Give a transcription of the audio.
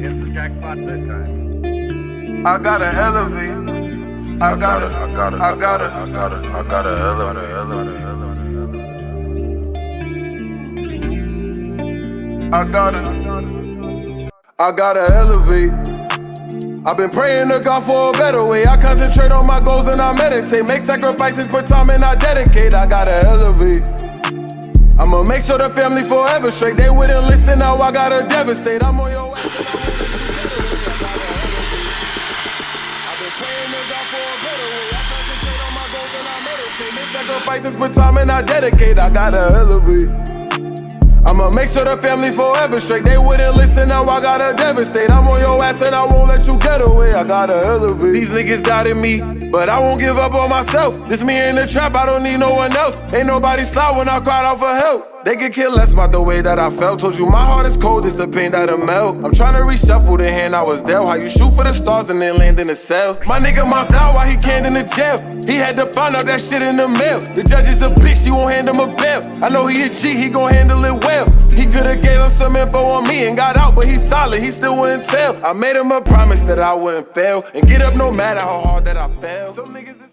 hit the jackpot this time. I gotta elevate. I gotta elevate. I gotta elevate. I've been praying to God for a better way. I concentrate on my goals and I meditate. Make sacrifices, put time and I dedicate. I gotta elevate. I'ma make sure the family forever straight. They wouldn't listen, now I gotta devastate. I'm on your ass and I won't let you get away. I gotta elevate. I've been praying to God for a better way. I concentrate on my goals and I meditate. Make sacrifices, put time and I dedicate. I gotta elevate. I'ma make sure the family forever straight. They wouldn't listen, now I gotta devastate. I'm on your ass and I won't let you get away. I gotta elevate. These niggas doubted me, but I won't give up on myself. This me in the trap, I don't need no one else. Ain't nobody slide when I cried out for help. They could care less about the way that I felt. Told you my heart is cold, it's the pain that'll melt. I'm trying to reshuffle the hand I was dealt. How you shoot for the stars and then land in a cell. My nigga moms down while he canned in the jail. He had to find out that shit in the mail. The judge is a bitch, she won't hand him a bail. I know he a G, he gon' handle it well. He could've gave up some info on me and got out, but he's solid, he still wouldn't tell. I made him a promise that I wouldn't fail and get up no matter how hard that I fail. Some niggas is